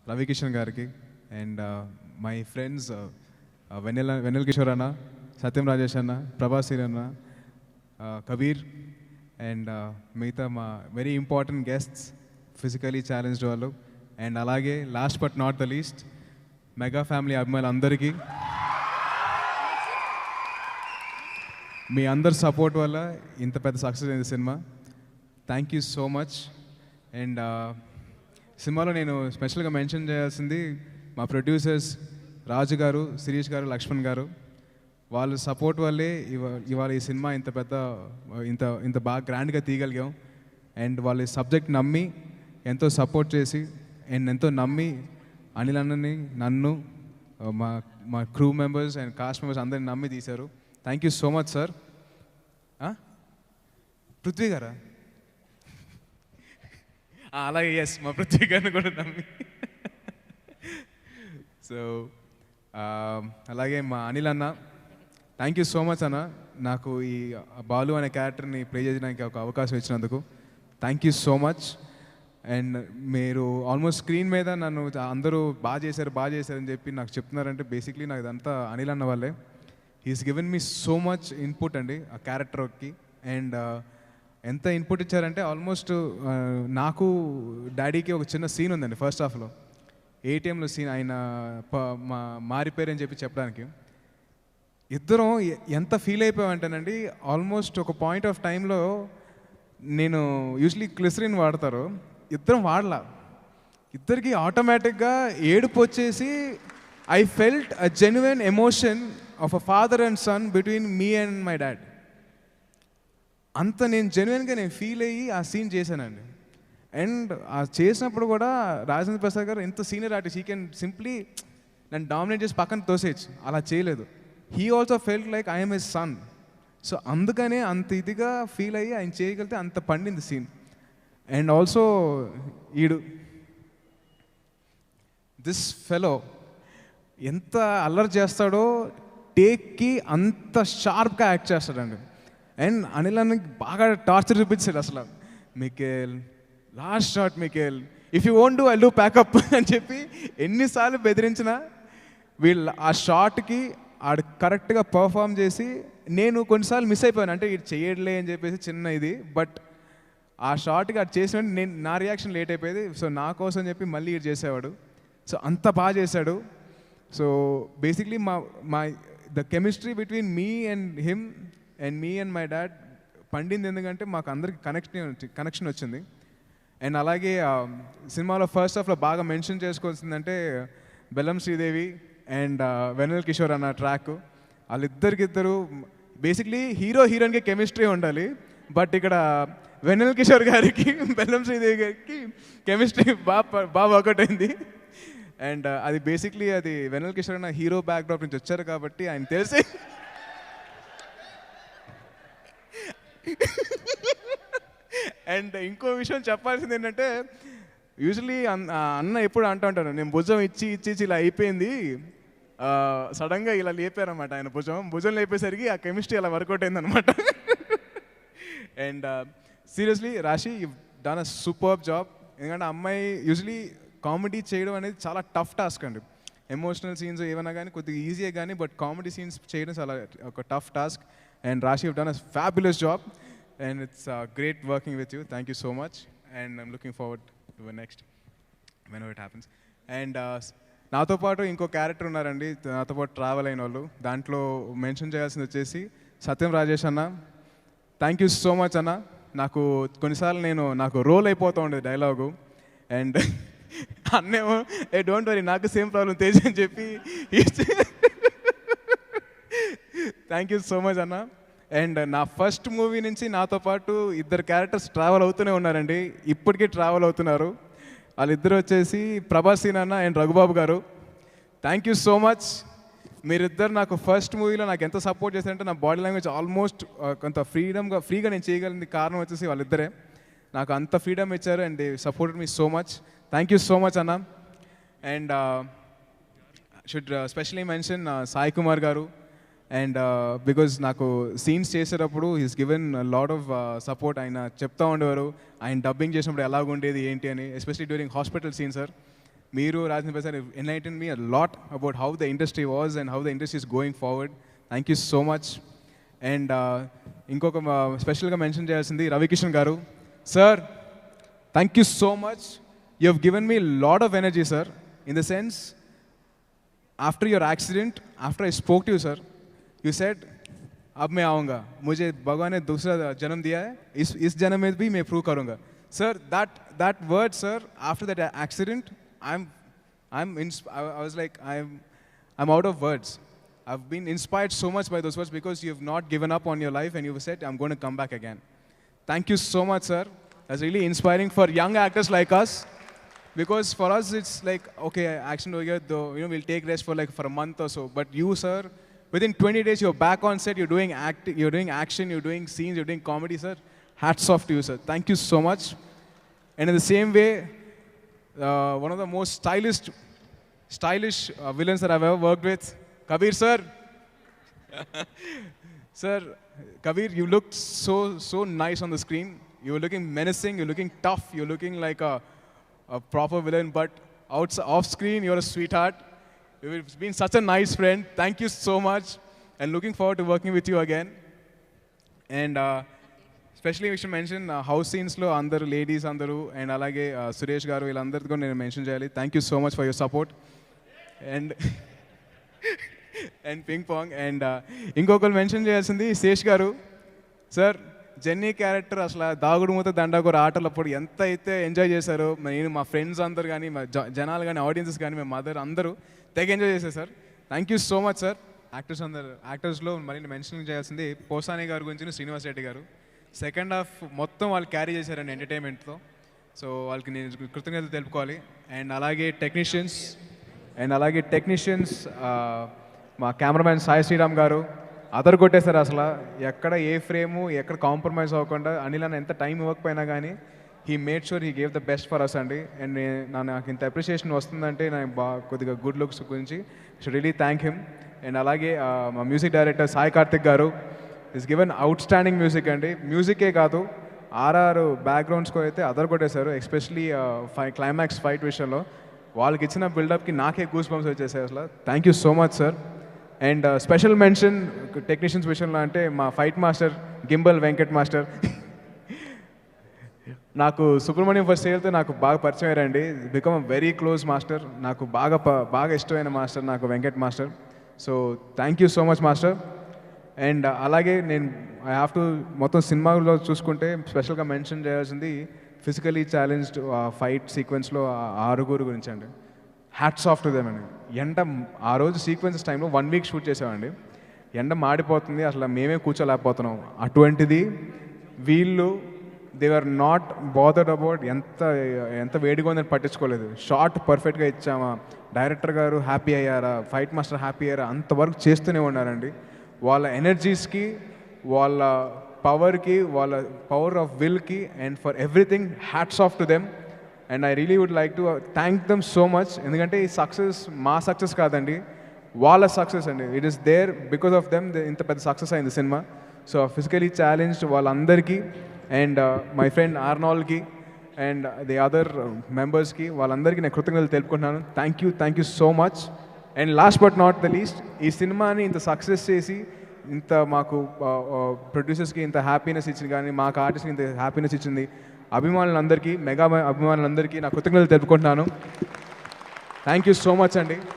రవి కిషన్ గారికి and my friends Vennela Kishore అన్న, సత్యం రాజేష్ అన్న, ప్రభాసీర్ అన్న, కబీర్ అండ్ మిగతా మా very important guests, physically challenged వాళ్ళు, అండ్ అలాగే last but not the least mega family అభిమానులందరికీ మీ అందరి సపోర్ట్ వల్ల ఇంత పెద్ద సక్సెస్ అయింది సినిమా. Thank you so much. And సినిమాలో నేను స్పెషల్గా మెన్షన్ చేయాల్సింది మా ప్రొడ్యూసర్స్ రాజు గారు, శిరీష్ గారు, లక్ష్మణ్ గారు. వాళ్ళ సపోర్ట్ వల్లే ఇవాళ ఈ సినిమా ఇంత బాగా గ్రాండ్గా తీయగలిగాం. అండ్ వాళ్ళ సబ్జెక్ట్ నమ్మి ఎంతో సపోర్ట్ చేసి అండ్ ఎంతో నమ్మి అనిల్ అన్నని, నన్ను, మా crew members and cost members అందరిని నమ్మి తీశారు. Thank you so much sir. Prithvi గారా? అలాగే ఎస్, మా పృథ్వీ గారిని కూడా నమ్మి. సో అలాగే మా అనిల్ అన్న, థ్యాంక్ యూ సో మచ్ అన్న, నాకు ఈ బాలు అనే క్యారెక్టర్ని ప్లే చేయడానికి ఒక అవకాశం ఇచ్చినందుకు thank you so much. And మీరు ఆల్మోస్ట్ స్క్రీన్ మీద నన్ను అందరూ బాగా చేశారని చెప్పి నాకు చెప్తున్నారంటే బేసిక్లీ నాకు ఇదంతా అనిల్ అన్న వాళ్ళే. He's given me so much input అండి ఆ క్యారెక్టర్కి. అండ్ ఎంత ఇన్పుట్ ఇచ్చారంటే ఆల్మోస్ట్ నాకు డాడీకి ఒక చిన్న సీన్ ఉందండి ఫస్ట్ హాఫ్లో, ఏటీఎంలో సీన్. ఆయన మారిపోయారని చెప్పడానికి ఇద్దరం ఎంత ఫీల్ అయిపోయామంటేనండి, ఆల్మోస్ట్ ఒక పాయింట్ ఆఫ్ టైంలో నేను యూజువలీ గ్లిసరిన్ వాడతారు, ఇద్దరం వాడలా, ఇద్దరికి ఆటోమేటిక్గా ఏడుపు వచ్చేసి I felt a genuine emotion of a father and son between me and my dad. అంత నేను జెన్యున్గా ఫీల్ అయ్యి ఆ సీన్ చేశానండి. అండ్ ఆ చేసినప్పుడు కూడా రాజేంద్ర ప్రసాద్ గారు ఎంత senior artist, he can simply నన్ను డామినేట్ చేసి పక్కన తోసేయచ్చు, అలా చేయలేదు. He also felt like I'm his son. So అందుకనే అంత ఇదిగా ఫీల్ అయ్యి ఆయన చేయగలిగితే అంత పండింది scene. And also this fellow ఎంత అల్లరి చేస్తాడో టేక్కి అంత షార్ప్గా యాక్ట్ చేస్తాడండి. అండ్ అనిల్ అన్నకి బాగా టార్చర్ చూపించాడు అసలు. Michael last shot, Michael if you won't do I do pack up అని చెప్పి ఎన్నిసార్లు బెదిరించినా వీళ్ళు ఆ షాట్కి ఆడు కరెక్ట్గా పర్ఫామ్ చేసి, నేను కొన్నిసార్లు మిస్ అయిపోయాను, అంటే ఇది చేయట్లే అని చెప్పేసి చిన్న ఇది, బట్ ఆ షాట్కి అది చేసిన నా రియాక్షన్ లేట్ అయిపోయేది. సో నా కోసం చెప్పి మళ్ళీ ఇది చేసేవాడు. సో అంత బాగా చేశాడు. సో బేసిక్లీ మా the chemistry between me and him and me and my dad పండింది ఎందుకంటే మాకు అందరికి కనెక్షన్ వచ్చింది. అండ్ అలాగే సినిమాలో ఫస్ట్ హాఫ్లో బాగా మెన్షన్ చేసుకోవాల్సిందంటే బెల్లం శ్రీదేవి అండ్ వెన్నెల్ కిషోర్ అన్న ట్రాక్. వాళ్ళిద్దరికిద్దరు బేసిక్లీ హీరోయిన్కి కెమిస్ట్రీ ఉండాలి, బట్ ఇక్కడ వెన్నెల్ కిషోర్ గారికి బెల్లం శ్రీదేవి గారికి కెమిస్ట్రీ బాగా వర్కౌట్ అయింది. అండ్ అది బేసిక్లీ అది వెన్నెల్ కిషోర్ అన్న హీరో బ్యాక్డ్రాప్ నుంచి వచ్చారు కాబట్టి ఆయన తెలిసి. అండ్ ఇంకో విషయం చెప్పాల్సింది ఏంటంటే, యూజువలీ అన్న ఎప్పుడు అంటూ ఉంటాను, నేను భుజం ఇచ్చి ఇలా అయిపోయింది, సడన్గా ఇలా లేపారనమాట. ఆయన భుజం లేపేసరికి ఆ కెమిస్ట్రీ అలా వర్కౌట్ అయిందనమాట. అండ్ సీరియస్లీ రాశి, you done a superb job. ఎందుకంటే అమ్మాయి యూజువలీ కామెడీ చేయడం అనేది చాలా టఫ్ టాస్క్ అండి. ఎమోషనల్ సీన్స్ ఏమైనా కానీ కొద్దిగా ఈజీయే కానీ, బట్ కామెడీ సీన్స్ చేయడం చాలా ఒక టఫ్ టాస్క్. అండ్ రాశి, you done a fabulous job and it's great working with you. Thank you so much and I'm looking forward to the next when ever it happens. And నాతో పాటు ఇంకో character ఉన్నారండి, నాతో పాటు travel అయిన వాళ్ళు. దాంట్లో మెన్షన్ చేయాల్సింది వచ్చేసి సత్యం రాజేష్ అన్న. థ్యాంక్ యూ సో మచ్ అన్న. నాకు కొన్నిసార్లు నాకు రోల్ అయిపోతూ ఉండేది డైలాగు. అండ్ అన్నేమో డోంట్ వరీ నాకు సేమ్ ప్రాబ్లం తేజ్ అని చెప్పి థ్యాంక్ యూ సో మచ్ అన్న. అండ్ నా ఫస్ట్ మూవీ నుంచి నాతో పాటు ఇద్దరు క్యారెక్టర్స్ ట్రావెల్ అవుతూనే ఉన్నారండి, ఇప్పటికీ ట్రావెల్ అవుతున్నారు. వాళ్ళిద్దరు వచ్చేసి ప్రభాసీన్ అన్న అండ్ రఘుబాబు గారు. Thank you so much. మీరిద్దరు నాకు ఫస్ట్ మూవీలో నాకు ఎంత సపోర్ట్ చేశారంటే, నా బాడీ లాంగ్వేజ్ ఆల్మోస్ట్ కొంత ఫ్రీగా నేను చేయగలిగింది కారణం వచ్చేసి వాళ్ళిద్దరే. నాకు అంత ఫ్రీడమ్ ఇచ్చారు and they supported me so much. Thank you so much అన్న. And should specially mention Sai Kumar గారు అండ్ బికాజ్ నాకు సీన్స్ చేసేటప్పుడు he's given lot of support. ఆయన చెప్తా ఉండేవారు ఆయన డబ్బింగ్ చేసినప్పుడు ఎలాగుండేది ఏంటి అని, especially during hospital scene sir. మీరు Rajendra Prasad enlighten me a lot about how the industry was and how the industry is going forward. Thank you so much. And ఇంకొక స్పెషల్గా మెన్షన్ చేయాల్సింది రవికిషన్ గారు. Sir, thank you so much. You have given me lot of energy sir. In the sense, after your accident, after I spoke to you sir, you said अब मैं आऊँगा, मुझे भगवान ने दूसरा जन्म दिया है, इस जन्म में भी मैं प्रूव करूँगा. Sir, that word sir, after that accident, I was like I'm out of words. I've been inspired so much by those words because you have not given up on your life and you have said I'm going to come back again. Thank you so much sir. That's really inspiring for young actors like us. Because for us it's like, okay, action over here, though, you know, we'll take rest for a month or so. But you sir, within 20 days you're back on set, you're doing you're doing action, you're doing scenes, you're doing comedy sir. Hats off to you sir. Thank you so much. And in the same way, one of the most stylish villains that I've ever worked with, Kabir sir. Sir, Kabir, you looked so nice on the screen. You were looking menacing, you're looking tough, you're looking like a proper villain, but off screen you're a sweetheart. You've been such a nice friend. Thank you so much, and looking forward to working with you again. And especially we should mention house scenes lo andaru ladies andaru and alage Suresh garu illandartho nenu mention cheyali. Thank you so much for your support. And and ping pong and inkokalu mention cheyalsindi Sesh garu. Sir, jenny character అసలు దాగుడు మూత దండాగూర ఆటలు అప్పుడు ఎంత అయితే enjoy చేశారో, నేను మా friends అందరు కానీ, మా జనాలు కానీ, ఆడియన్సెస్ కానీ, మా మదర్ అందరూ తెగ ఎంజాయ్ చేశారు sir. Thank you so much sir. యాక్టర్స్లో మరి మెన్షన్ చేయాల్సింది పోసాని గారి గురించి శ్రీనివాస్ రెడ్డి గారు. సెకండ్ హాఫ్ మొత్తం వాళ్ళు క్యారీ చేశారండి ఎంటర్టైన్మెంట్తో. సో వాళ్ళకి నేను కృతజ్ఞతలు తెలుపుకోవాలి. అండ్ అలాగే టెక్నీషియన్స్ మా కెమెరామ్యాన్ సాయి శ్రీరామ్ గారు అదర్ కొట్టేశారు. అసలు ఎక్కడ ఏ ఫ్రేము ఎక్కడ కాంప్రమైజ్ అవ్వకుండా, అనిల్ అన్న ఎంత టైం ఇవ్వకపోయినా కానీ he made sure he gave the best for us అండి. అండ్ నాకు ఇంత అప్రిషియేషన్ వస్తుందంటే నాకు కొద్దిగా గుడ్ లుక్స్ గురించి should really thank him. And అలాగే మా మ్యూజిక్ డైరెక్టర్ సాయి కార్తిక్ గారు is given outstanding music అండి. మ్యూజికే కాదు, ఆర్ఆర్ బ్యాక్గ్రౌండ్స్కి అయితే అదర్ కొట్టేశారు. ఎస్పెషలీ క్లైమాక్స్ ఫైట్ విషయంలో వాళ్ళకి ఇచ్చిన బిల్డప్కి నాకే గూస్ బంప్స్ వచ్చేసాయి అసలు. Thank you so much sir. And special mention technicians విషయంలో అంటే మా fight master gimbal Venkat master. నాకు సుబ్రహ్మణ్యం ఫస్ట్ చేరితే నాకు బాగా పరిచయం అయ్యారండి. Become a very close master. నాకు బాగా ఇష్టమైన మాస్టర్ నాకు Venkat master. So thank you so much master. And అలాగే నేను ఐ హ్యావ్ టు మొత్తం సినిమాలో చూసుకుంటే స్పెషల్గా మెన్షన్ చేయాల్సింది ఫిజికలీ ఛాలెంజ్డ్ ఫైట్ సీక్వెన్స్లో ఆరుగురు గురించి అండి. హ్యాట్స్ ఆఫ్ టు దెమ్ అండి. ఎండ ఆ రోజు సీక్వెన్సెస్ టైంలో 1 వీక్ షూట్ చేసామండి. ఎండ మాడిపోతుంది, అసలు మేమే కూర్చోలేకపోతున్నాం. అటువంటిది వీళ్ళు they are not bothered about ఎంత వేడిగా ఉందని పట్టించుకోలేదు. షార్ట్ పర్ఫెక్ట్గా ఇచ్చామా, డైరెక్టర్ గారు హ్యాపీ అయ్యారా, ఫైట్ మాస్టర్ హ్యాపీ అయ్యారా, అంతవరకు చేస్తూనే ఉన్నారండి. వాళ్ళ ఎనర్జీస్కి, వాళ్ళ పవర్కి, వాళ్ళ పవర్ ఆఫ్ విల్కి and for everything hats off to them. And I really would like to thank them so much. ఎందుకంటే ఈ సక్సెస్ మా సక్సెస్ కాదండి, వాళ్ళ సక్సెస్ అండి. It is there because of them ఇంత పెద్ద సక్సెస్ అయింది సినిమా. సో ఫిజికలీ ఛాలెంజ్డ్ వాళ్ళందరికీ అండ్ మై ఫ్రెండ్ ఆర్నాల్డ్కి అండ్ ది అదర్ మెంబర్స్కి వాళ్ళందరికీ నేను కృతజ్ఞతలు తెలుపుకుంటున్నాను. Thank you so much. And last but not the least, ఈ సినిమాని ఇంత సక్సెస్ చేసి ఇంత మాకు ప్రొడ్యూసర్స్కి ఇంత హ్యాపీనెస్ ఇచ్చింది, కానీ మాకు ఆర్టిస్ట్కి ఇంత హ్యాపీనెస్ ఇచ్చింది అభిమానులందరికీ, మెగా అభిమానులందరికీ నా కృతజ్ఞతలు తెలుపుకుంటున్నాను. థ్యాంక్ యూ సో మచ్ అండి.